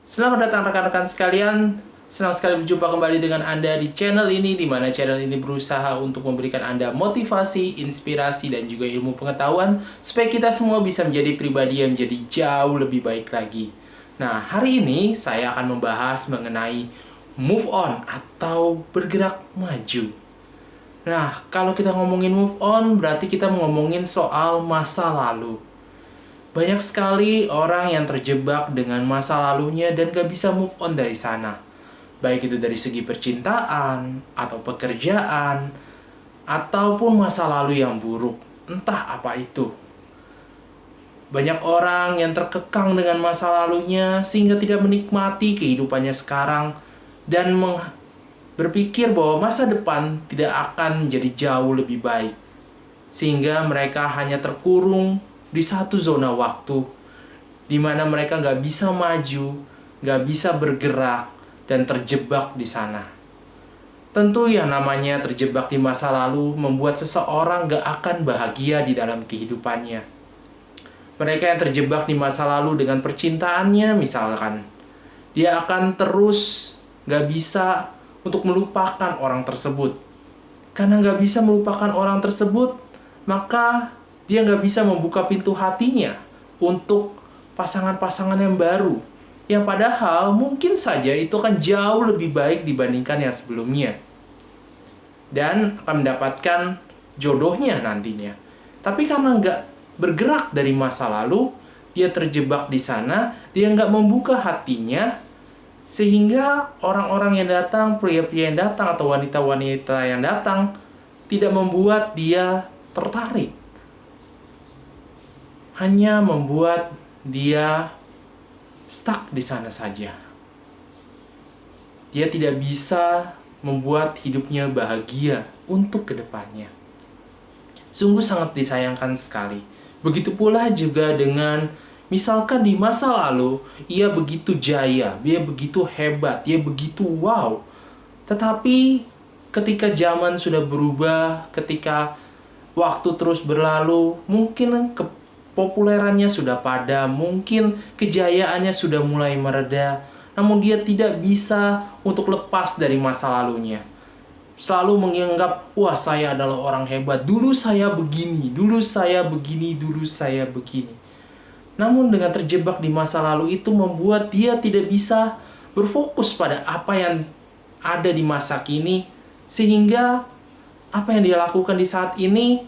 Selamat datang rekan-rekan sekalian. Senang sekali berjumpa kembali dengan Anda di channel ini, di mana channel ini berusaha untuk memberikan Anda motivasi, inspirasi, dan juga ilmu pengetahuan supaya kita semua bisa menjadi pribadi yang menjadi jauh lebih baik lagi. Nah, hari ini saya akan membahas mengenai move on atau bergerak maju. Nah, kalau kita ngomongin move on, berarti kita ngomongin soal masa lalu. Banyak sekali orang yang terjebak dengan masa lalunya dan gak bisa move on dari sana. Baik itu dari segi percintaan, atau pekerjaan, ataupun masa lalu yang buruk. Entah apa itu. Banyak orang yang terkekang dengan masa lalunya sehingga tidak menikmati kehidupannya sekarang dan berpikir bahwa masa depan tidak akan menjadi jauh lebih baik. Sehingga mereka hanya terkurung di satu zona waktu di mana mereka nggak bisa maju, nggak bisa bergerak, dan terjebak di sana. Tentu yang namanya terjebak di masa lalu membuat seseorang nggak akan bahagia di dalam kehidupannya. Mereka yang terjebak di masa lalu dengan percintaannya misalkan, dia akan terus nggak bisa untuk melupakan orang tersebut. Karena nggak bisa melupakan orang tersebut, maka dia nggak bisa membuka pintu hatinya untuk pasangan-pasangan yang baru. Yang padahal mungkin saja itu akan jauh lebih baik dibandingkan yang sebelumnya. Dan akan mendapatkan jodohnya nantinya. Tapi karena nggak bergerak dari masa lalu, dia terjebak di sana, dia nggak membuka hatinya, sehingga orang-orang yang datang, pria-pria yang datang, atau wanita-wanita yang datang, tidak membuat dia tertarik. Hanya membuat dia stuck di sana saja. Dia tidak bisa membuat hidupnya bahagia untuk kedepannya. Sungguh sangat disayangkan sekali. Begitu pula juga dengan misalkan di masa lalu, ia begitu jaya, dia begitu hebat, dia begitu wow. Tetapi ketika zaman sudah berubah, ketika waktu terus berlalu, mungkin kepopulerannya sudah padam, mungkin kejayaannya sudah mulai mereda, namun dia tidak bisa untuk lepas dari masa lalunya. Selalu menganggap, wah saya adalah orang hebat, dulu saya begini, dulu saya begini, dulu saya begini. Namun dengan terjebak di masa lalu itu membuat dia tidak bisa berfokus pada apa yang ada di masa kini, sehingga apa yang dia lakukan di saat ini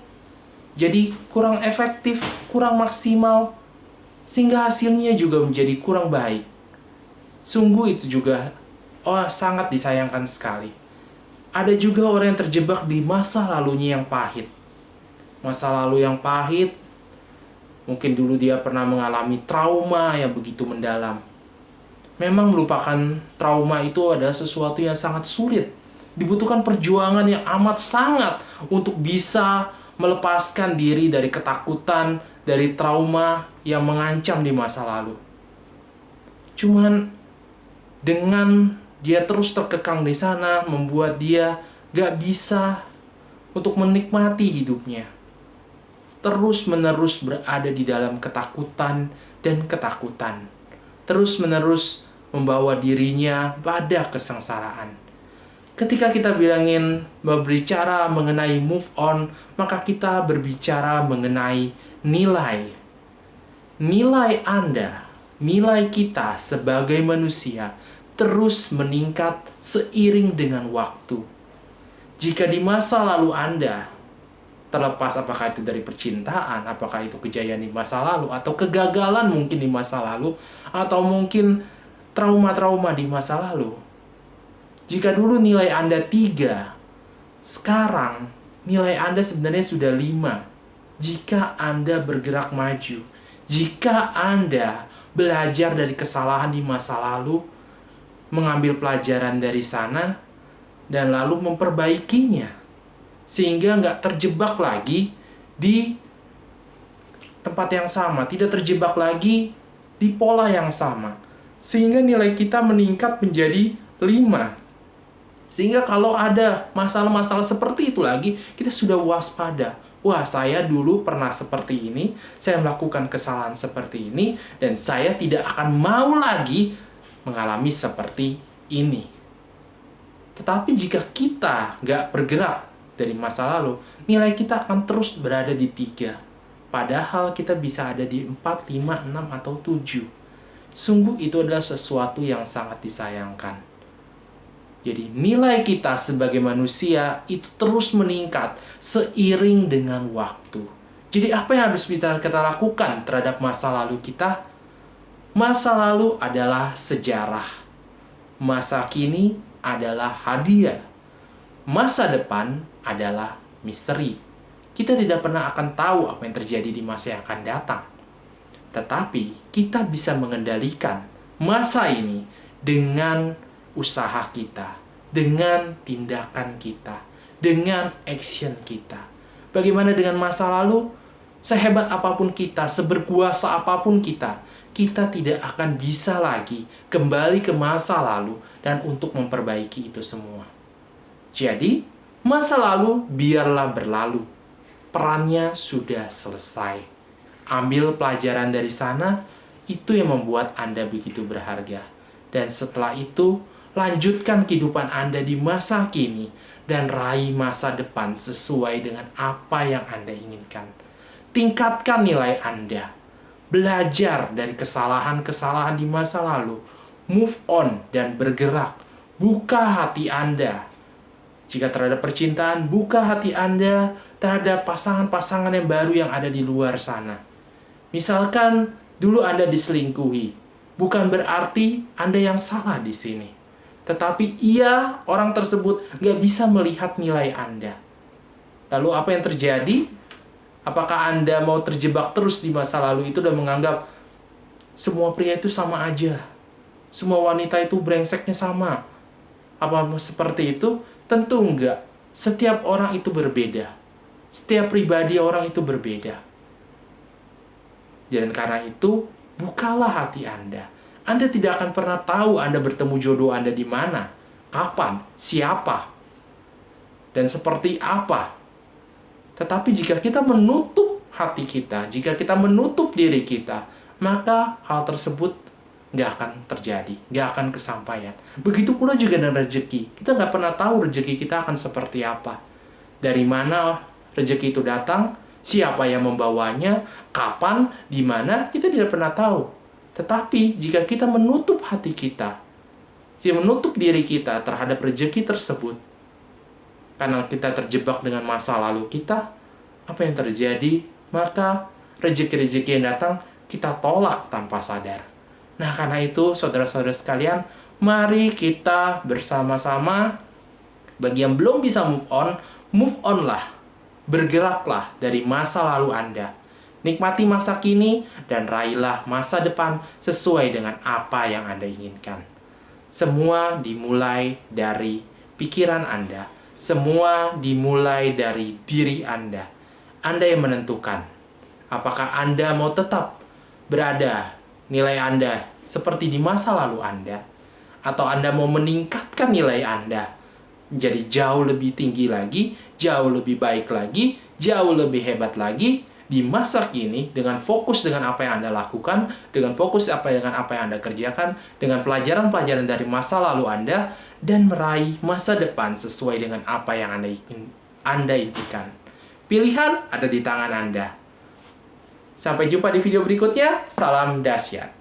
jadi kurang efektif, kurang maksimal, sehingga hasilnya juga menjadi kurang baik. Sungguh itu juga sangat disayangkan sekali. Ada juga orang yang terjebak di masa lalunya yang pahit. Masa lalu yang pahit, mungkin dulu dia pernah mengalami trauma yang begitu mendalam. Memang melupakan trauma itu adalah sesuatu yang sangat sulit. Dibutuhkan perjuangan yang amat sangat untuk bisa melepaskan diri dari ketakutan, dari trauma yang mengancam di masa lalu. Cuman dengan dia terus terkekang di sana, membuat dia gak bisa untuk menikmati hidupnya. Terus-menerus berada di dalam ketakutan dan ketakutan. Terus-menerus membawa dirinya pada kesengsaraan. Ketika kita berbicara mengenai move on, maka kita berbicara mengenai nilai. Nilai Anda, nilai kita sebagai manusia terus meningkat seiring dengan waktu. Jika di masa lalu Anda, terlepas apakah itu dari percintaan, apakah itu kejayaan di masa lalu, atau kegagalan mungkin di masa lalu, atau mungkin trauma-trauma di masa lalu, jika dulu nilai Anda 3, sekarang nilai Anda sebenarnya sudah 5. Jika Anda bergerak maju, jika Anda belajar dari kesalahan di masa lalu, mengambil pelajaran dari sana, dan lalu memperbaikinya, sehingga nggak terjebak lagi di tempat yang sama, tidak terjebak lagi di pola yang sama, sehingga nilai kita meningkat menjadi 5. Sehingga kalau ada masalah-masalah seperti itu lagi, kita sudah waspada. Wah, saya dulu pernah seperti ini, saya melakukan kesalahan seperti ini, dan saya tidak akan mau lagi mengalami seperti ini. Tetapi jika kita nggak bergerak dari masa lalu, nilai kita akan terus berada di 3. Padahal kita bisa ada di 4, 5, 6, atau 7. Sungguh itu adalah sesuatu yang sangat disayangkan. Jadi nilai kita sebagai manusia itu terus meningkat seiring dengan waktu. Jadi apa yang harus kita lakukan terhadap masa lalu kita? Masa lalu adalah sejarah. Masa kini adalah hadiah. Masa depan adalah misteri. Kita tidak pernah akan tahu apa yang terjadi di masa yang akan datang. Tetapi kita bisa mengendalikan masa ini dengan usaha kita, dengan tindakan kita, dengan action kita. Bagaimana dengan masa lalu? Sehebat apapun kita, seberkuasa apapun kita tidak akan bisa lagi kembali ke masa lalu dan untuk memperbaiki itu semua. Jadi, masa lalu biarlah berlalu. Perannya sudah selesai. Ambil pelajaran dari sana, itu yang membuat Anda begitu berharga. Dan setelah itu, lanjutkan kehidupan Anda di masa kini dan raih masa depan sesuai dengan apa yang Anda inginkan. Tingkatkan nilai Anda. Belajar dari kesalahan-kesalahan di masa lalu. Move on dan bergerak. Buka hati Anda. Jika terhadap percintaan, buka hati Anda terhadap pasangan-pasangan yang baru yang ada di luar sana. Misalkan dulu Anda diselingkuhi. Bukan berarti Anda yang salah di sini. Tetapi orang tersebut gak bisa melihat nilai Anda. Lalu apa yang terjadi? Apakah Anda mau terjebak terus di masa lalu itu dan menganggap semua pria itu sama aja? Semua wanita itu brengseknya sama? Apa seperti itu? Tentu enggak. Setiap orang itu berbeda. Setiap pribadi orang itu berbeda. Dan karena itu, bukalah hati Anda. Anda tidak akan pernah tahu Anda bertemu jodoh Anda di mana, kapan, siapa, dan seperti apa. Tetapi jika kita menutup hati kita, jika kita menutup diri kita, maka hal tersebut nggak akan terjadi, nggak akan kesampaian. Begitu pula juga dengan rezeki. Kita nggak pernah tahu rezeki kita akan seperti apa. Dari mana rezeki itu datang, siapa yang membawanya, kapan, di mana, kita tidak pernah tahu. Tetapi jika kita menutup hati kita, jika menutup diri kita terhadap rezeki tersebut, karena kita terjebak dengan masa lalu kita, apa yang terjadi? Maka rezeki-rezeki yang datang kita tolak tanpa sadar. Nah, karena itu saudara-saudara sekalian, mari kita bersama-sama, bagi yang belum bisa move on lah. Bergeraklah dari masa lalu Anda. Nikmati masa kini dan raihlah masa depan sesuai dengan apa yang Anda inginkan. Semua dimulai dari pikiran Anda. Semua dimulai dari diri Anda. Anda yang menentukan. Apakah Anda mau tetap berada nilai Anda seperti di masa lalu Anda? Atau Anda mau meningkatkan nilai Anda menjadi jauh lebih tinggi lagi, jauh lebih baik lagi, jauh lebih hebat lagi di masa kini dengan fokus dengan apa yang Anda lakukan, dengan fokus dengan apa yang Anda kerjakan, dengan pelajaran-pelajaran dari masa lalu Anda, dan meraih masa depan sesuai dengan apa yang Anda impikan. Pilihan ada di tangan Anda. Sampai jumpa di video berikutnya. Salam dahsyat.